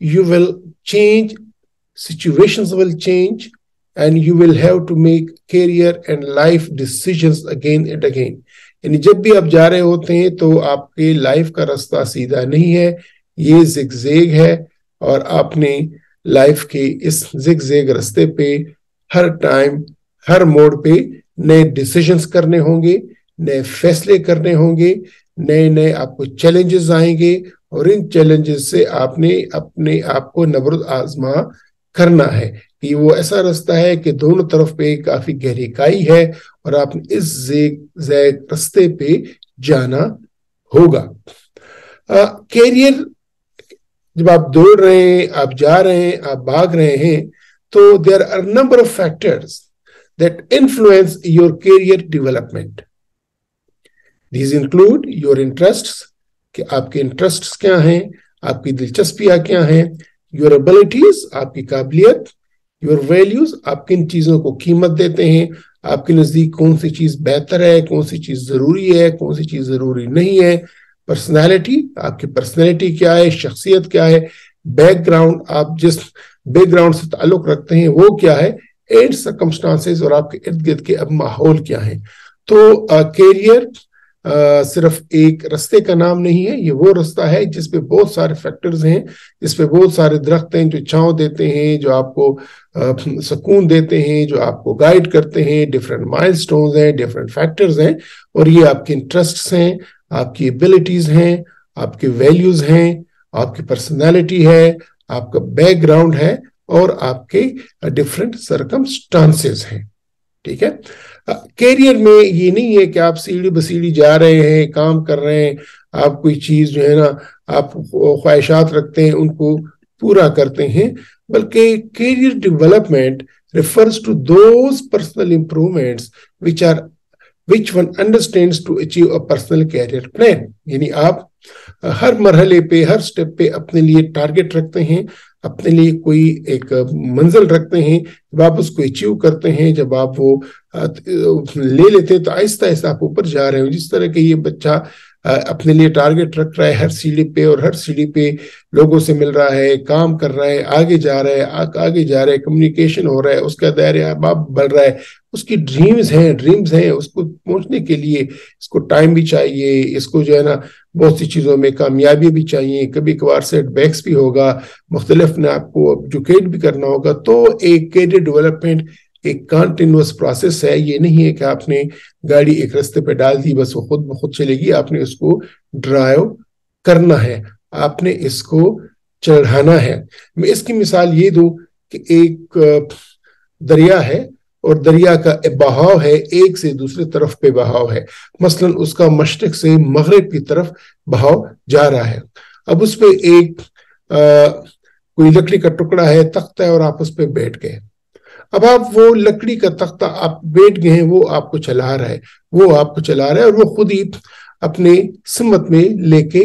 you will change, situations will change, and you will have to make career and life decisions again and again. یعنی جب بھی آپ جا رہے ہوتے ہیں تو آپ کے لائف کا راستہ سیدھا نہیں ہے, یہ زگ زیگ ہے, اور آپ نے لائف کے اس زگ زیگ راستے پہ ہر ٹائم, ہر موڑ پہ نئے ڈیسیژنز کرنے ہوں گے, نئے فیصلے کرنے ہوں گے, نئے آپ کو چیلنجز آئیں گے, اور ان چیلنجز سے آپ نے اپنے آپ کو نبرد آزما کرنا ہے. کہ وہ ایسا راستہ ہے کہ دونوں طرف پہ کافی گہری کائی ہے, اور آپ نے اس زیگ راستے پہ جانا ہوگا. کیریئر جب آپ دوڑ رہے ہیں, آپ جا رہے ہیں, آپ بھاگ رہے ہیں, تو there are a number of factors that influence your career development. These include your interests, کہ آپ کے انٹرسٹس کیا ہیں, آپ کی دلچسپیاں کیا ہیں, your abilities, آپ کی قابلیت, your values, آپ کن چیزوں کو قیمت دیتے ہیں, آپ کے نزدیک کون سی چیز بہتر ہے, کون سی چیز ضروری ہے, کون سی چیز ضروری نہیں ہے, پرسنالٹی, آپ کی پرسنالٹی کیا ہے, شخصیت کیا ہے, بیک گراؤنڈ, آپ جس بیک گراؤنڈ سے تعلق رکھتے ہیں وہ کیا ہے, اینڈ سرکمسٹانسز, اور آپ کے ارد گرد کے اب ماحول کیا ہیں. تو کیریئر صرف ایک رستے کا نام نہیں ہے, یہ وہ رستہ ہے جس پہ بہت سارے فیکٹرز ہیں, جس پہ بہت سارے درخت ہیں جو چھاؤں دیتے ہیں, جو آپ کو سکون دیتے ہیں, جو آپ کو گائیڈ کرتے ہیں, ڈیفرنٹ مائل سٹونز ہیں, ڈیفرنٹ فیکٹرز ہیں, اور یہ آپ کے انٹرسٹس ہیں, آپ کی ایبلٹیز ہیں, آپ کے ویلیوز ہیں, آپ کی پرسنالٹی ہے, آپ کا بیک گراؤنڈ ہے, اور آپ کے ڈیفرنٹ سرکمسٹانسز ہیں. ٹھیک ہے. کیریئر میں یہ نہیں ہے کہ آپ سیڑھی بسیڑھی جا رہے ہیں, کام کر رہے ہیں, آپ کوئی چیز جو ہے نا آپ خواہشات رکھتے ہیں ان کو پورا کرتے ہیں, بلکہ career development refers to those personal improvements which one understands to achieve a personal career plan. یعنی آپ ہر مرحلے پہ, ہر سٹیپ پہ اپنے لیے ٹارگٹ رکھتے ہیں, اپنے لیے کوئی ایک منزل رکھتے ہیں, جب آپ اس کو اچیو کرتے ہیں, جب آپ وہ لے لیتے ہیں تو آہستہ آہستہ آپ اوپر جا رہے ہو. جس طرح کہ یہ بچہ اپنے لیے ٹارگٹ رکھ رہا ہے ہر سیڑھی پہ, اور ہر سیڑھی پہ لوگوں سے مل رہا ہے, کام کر رہا ہے, آگے جا رہا ہے, آگے جا رہا ہے, کمیونیکیشن ہو رہا ہے, اس کا دائرہ باب بڑھ رہا ہے, اس کی ڈریمز ہیں, اس کو پہنچنے کے لیے اس کو ٹائم بھی چاہیے, اس کو جو ہے نا بہت سی چیزوں میں کامیابی بھی چاہیے, کبھی کبھار سیٹ بیکس بھی ہوگا, مختلف نے آپ کو ایجوکیٹ بھی کرنا ہوگا. تو ایک کیریئر ڈیولپمنٹ ایک کنٹینیوس پروسیس ہے. یہ نہیں ہے کہ آپ نے گاڑی ایک راستے پہ ڈال دی بس وہ خود بخود چلے گی, آپ نے اس کو ڈرائیو کرنا ہے, آپ نے اس کو چڑھانا ہے. میں اس کی مثال یہ دوں کہ ایک دریا ہے, اور دریا کا بہاؤ ہے, ایک سے دوسرے طرف پہ بہاؤ ہے. مثلا اس کا مشرق سے مغرب کی طرف بہاؤ جا رہا ہے. اب اس پہ ایک کوئی لکڑی کا ٹکڑا ہے, تختہ ہے, اور آپ اس پہ بیٹھ گئے. اب آپ وہ لکڑی کا تختہ آپ بیٹھ گئے ہیں, وہ آپ کو چلا رہا ہے, اور وہ خود ہی اپنے سمت میں لے کے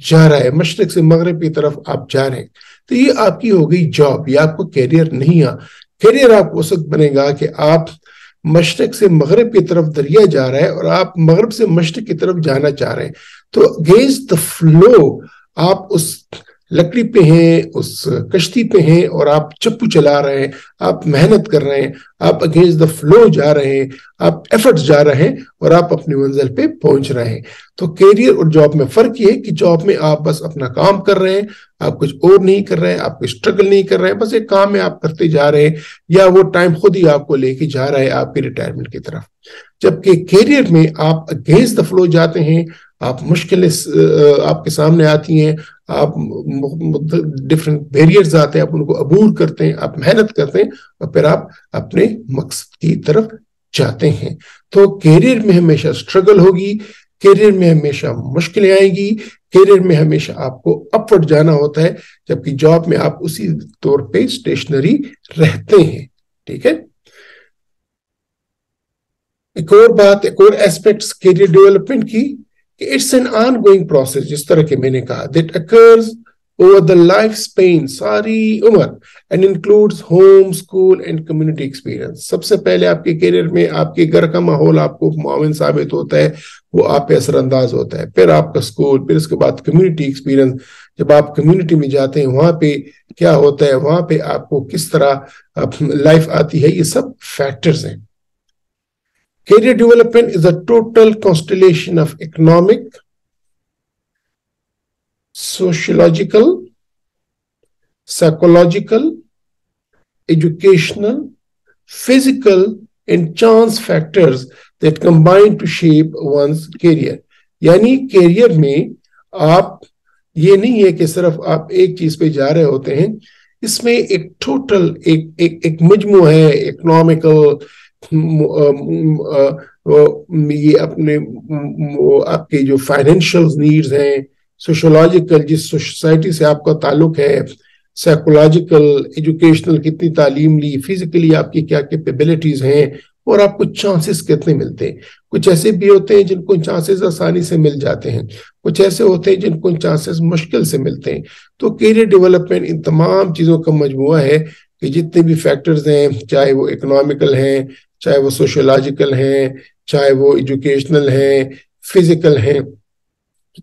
جا رہا ہے, مشرق سے مغرب کی طرف آپ جا رہے ہیں. تو یہ آپ کی ہو گئی جاب, یہ آپ کو کیریئر نہیں ہے. کیریئر آپ کو اس وقت بنے گا کہ آپ مشرق سے مغرب کی طرف دریا جا رہا ہے, اور آپ مغرب سے مشرق کی طرف جانا چاہ رہے ہیں. تو اگینسٹ دا فلو آپ اس لکڑی پہ ہیں, اس کشتی پہ ہیں, اور آپ چپو چلا رہے ہیں, آپ محنت کر رہے ہیں, آپ اگینسٹ دا فلو جا رہے ہیں, آپ ایفرٹس جا رہے ہیں, اور آپ اپنی منزل پہ پہنچ رہے ہیں. تو کیریئر اور جاب میں فرق یہ ہے کہ جاب میں آپ بس اپنا کام کر رہے ہیں, آپ کچھ اور نہیں کر رہے ہیں, آپ کوئی اسٹرگل نہیں کر رہے ہیں, بس ایک کام میں آپ کرتے جا رہے ہیں, یا وہ ٹائم خود ہی آپ کو لے کے جا رہا ہے آپ کی ریٹائرمنٹ کی طرف. جبکہ کیریئر میں آپ اگینسٹ دا فلو جاتے ہیں, آپ مشکلیں آپ کے سامنے آتی ہیں, آپ ڈفرینٹ بیریئرز آتے ہیں, آپ ان کو عبور کرتے ہیں, آپ محنت کرتے ہیں, اور پھر آپ اپنے مقصد کی طرف جاتے ہیں. تو کیریئر میں ہمیشہ اسٹرگل ہوگی, کیریئر میں ہمیشہ مشکلیں آئیں گی, کیریئر میں ہمیشہ آپ کو اپورڈ جانا ہوتا ہے, جبکہ جاب میں آپ اسی طور پہ اسٹیشنری رہتے ہیں. ٹھیک ہے. ایک اور بات, ایک اور ایسپیکٹس کیریئر ڈیولپمنٹ کی, کہ it's an ongoing process, جس طرح کہ میں نے کہا, that occurs over the life span, ساری عمر, and includes home, school and community experience. سب سے پہلے آپ کے کیریئر میں آپ کے گھر کا ماحول آپ کو معاون ثابت ہوتا ہے, وہ آپ پہ اثر انداز ہوتا ہے. پھر آپ کا اسکول, پھر اس کے بعد کمیونٹی ایکسپیرئنس, جب آپ کمیونٹی میں جاتے ہیں وہاں پہ کیا ہوتا ہے, وہاں پہ آپ کو کس طرح لائف آتی ہے, یہ سب فیکٹرز ہیں. Career development is a total constellation of economic, sociological, psychological, educational, physical, and chance factors that combine to shape one's career. یعنی کیریئر میں آپ یہ نہیں ہے کہ صرف آپ ایک چیز پہ جا رہے ہوتے ہیں, اس میں ایک ٹوٹل ایک مجموعہ ہے, اکنامیکل, یہ اپنے آپ کے جو فائنینشیل نیڈز ہیں, سوشولوجیکل جس سوسائٹی سے آپ کا تعلق ہے, سائیکولوجیکل, ایجوکیشنل کتنی تعلیم لی, فزیکلی آپ کی کیا کیپیبلٹیز ہیں, اور آپ کو چانسز کتنے ملتے ہیں. کچھ ایسے بھی ہوتے ہیں جن کو چانسز آسانی سے مل جاتے ہیں, کچھ ایسے ہوتے ہیں جن کو چانسز مشکل سے ملتے ہیں. تو کیریئر ڈیولپمنٹ ان تمام چیزوں کا مجموعہ ہے کہ جتنے بھی فیکٹرز ہیں, چاہے وہ اکنامیکل ہیں, چاہے وہ سوشولوجیکل ہیں, چاہے وہ ایجوکیشنل ہیں, فزیکل ہیں,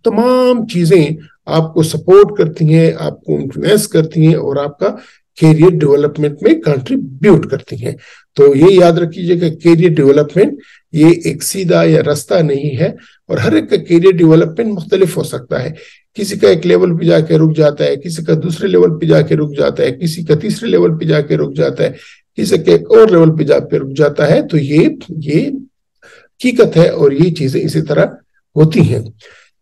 تمام چیزیں آپ کو سپورٹ کرتی ہیں, آپ کو انفلوئنس کرتی ہیں اور آپ کا کیریئر ڈیولپمنٹ میں کنٹریبیوٹ کرتی ہیں. تو یہ یاد رکھیے کہ کیریئر ڈیولپمنٹ یہ ایک سیدھا یا راستہ نہیں ہے, اور ہر ایک کا کیریئر ڈیولپمنٹ مختلف ہو سکتا ہے. کسی کا ایک لیول پہ جا کے رک جاتا ہے, کسی کا دوسرے لیول پہ جا کے رک جاتا ہے, کسی کا تیسرے لیول پہ جا کے رک جاتا ہے, کسی کا ایک اور لیول پہ جا کے رک جاتا ہے. تو یہ حقیقت ہے اور یہ چیزیں اسی طرح ہوتی ہیں.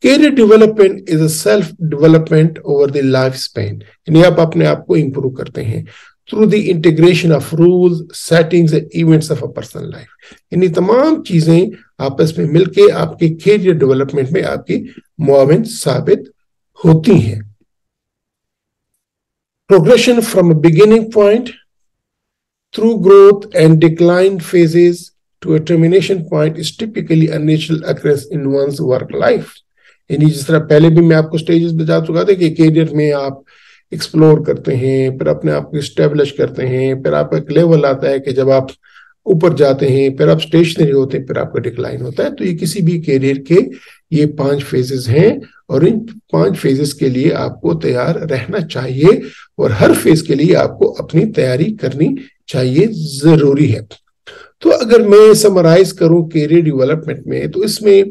Career development is a self-development over the lifespan. یعنی آپ اپنے آپ کو امپروو کرتے ہیں through the integration of rules, settings and events of a personal life. یعنی تمام چیزیں آپس میں مل کے آپ کے کیریئر ڈیولپمنٹ میں آپ کی معاون ثابت ہوتی ہیں. Progression from a beginning point through growth and decline phases to a termination point is typically a natural occurrence in one's work life. یعنی جس طرح پہلے بھی میں آپ کو سٹیجز بتا چکا تھا کہ کیریئر میں آپ ایکسپلور کرتے ہیں, پھر اپنے آپ کو اسٹیبلش کرتے ہیں, پھر آپ ایک لیول آتا ہے کہ جب آپ اوپر جاتے ہیں, پھر آپ اسٹیشنری ہوتے ہیں, پھر آپ کا ڈکلائن ہوتا ہے. تو یہ کسی بھی کیریئر کے یہ 5 فیزز ہیں, اور ان 5 فیزز کے لیے آپ کو تیار رہنا چاہیے, اور ہر فیز کے لیے آپ کو اپنی تیاری کرنی چاہیے, ضروری ہے. تو اگر میں سمرائز کروں کیریئر ڈیولپمنٹ میں, تو اس میں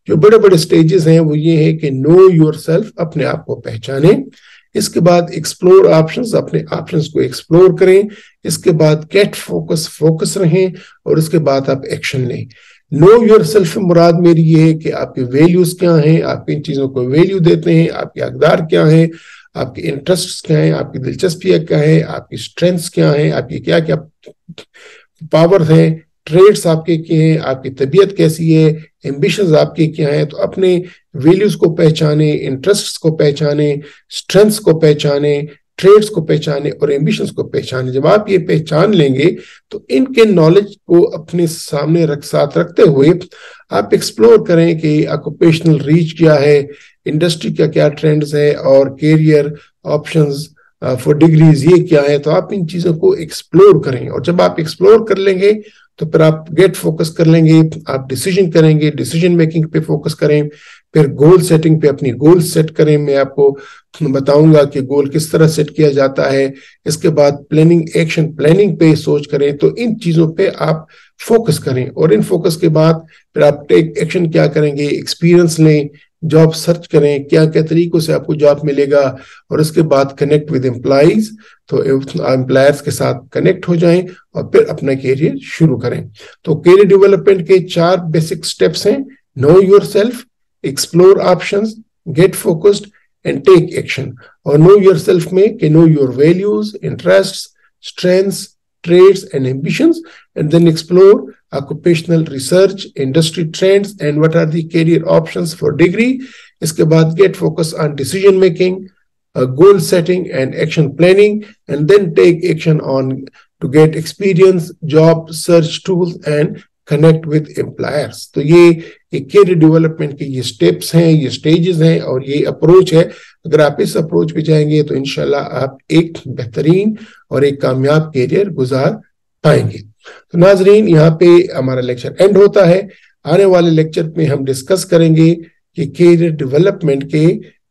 جو بڑے بڑے سٹیجز ہیں وہ یہ ہے کہ نو یور سیلف, اپنے آپ کو پہچانیں. اس کے بعد ایکسپلور آپشنز, اپنے آپشنز کو ایکسپلور کریں. اس کے بعد گیٹ فوکس رہیں, اور اس کے بعد آپ ایکشن لیں. نو یور سیلف مراد میری یہ ہے کہ آپ کے ویلیوز کیا ہیں, آپ کن چیزوں کو ویلیو دیتے ہیں, آپ کے اقدار کیا ہیں, آپ کے انٹرسٹس کیا ہیں, آپ کی دلچسپیاں کیا ہیں, آپ کی اسٹرینتھس کیا ہیں, آپ کی کیا کیا پاور ہیں, ٹریڈس آپ کے کیا ہیں, آپ کی طبیعت کیسی ہے, ایمبیشنز آپ کے کیا ہیں. تو اپنے ویلیوز کو پہچانے, انٹرسٹس کو پہچانے, اسٹرینتھس کو پہچانے, ٹریڈس کو پہچانے اور ایمبیشنز کو پہچانے. جب آپ یہ پہچان لیں گے تو ان کے نالج کو اپنے سامنے ساتھ رکھتے ہوئے آپ ایکسپلور کریں کہ آکوپیشنل ریچ کیا ہے, انڈسٹری کا کیا ٹرینڈز ہے, اور کیریئر آپشنز فور ڈگریز یہ کیا ہے. تو آپ ان چیزوں کو ایکسپلور کریں, اور جب آپ ایکسپلور کر لیں گے تو پھر آپ گیٹ فوکس کر لیں گے, آپ ڈیسیجن کریں گے, ڈیسیجن میکنگ پہ فوکس کریں, پھر گول سیٹنگ پہ اپنی گول سیٹ کریں. میں آپ کو بتاؤں گا کہ گول کس طرح سیٹ کیا جاتا ہے. اس کے بعد پلاننگ, ایکشن پلاننگ پہ سوچ کریں. تو ان چیزوں پہ آپ فوکس کریں, اور ان فوکس کے بعد پھر آپ ٹیک ایکشن کیا کریں گے, ایکسپیرینس لیں, جاب سرچ کریں, کیا کیا طریقوں سے آپ کو جاب ملے گا, اور اس کے بعد کنیکٹ ود امپلائیز. تو امپلائرز کے ساتھ کنیکٹ ہو جائیں اور پھر اپنا کیریئر شروع کریں. تو کیریئر ڈیولپمنٹ کے 4 بیسک سٹیپس ہیں: know yourself, explore options, get focused and take action. اور نو یور سیلف میں کہ know your values, interests, strengths, traits and ambitions, and then explore occupational research, industry trends, and what are the career options for degree. اس کے بعد get focus on decision making, goal setting and action planning, and then take action on to get experience, job search tools and connect with employers. تو یہ career development کے یہ steps ہیں, یہ stages ہیں, اور یہ اپروچ ہے. اگر آپ اس اپروچ پہ جائیں گے تو انشاءاللہ آپ ایک بہترین اور ایک کامیاب کیریئر گزار پائیں گے. تو ناظرین, یہاں پہ ہمارا لیکچر اینڈ ہوتا ہے. آنے والے لیکچر میں ہم ڈسکس کریں گے کہ کیریئر ڈیولپمنٹ کے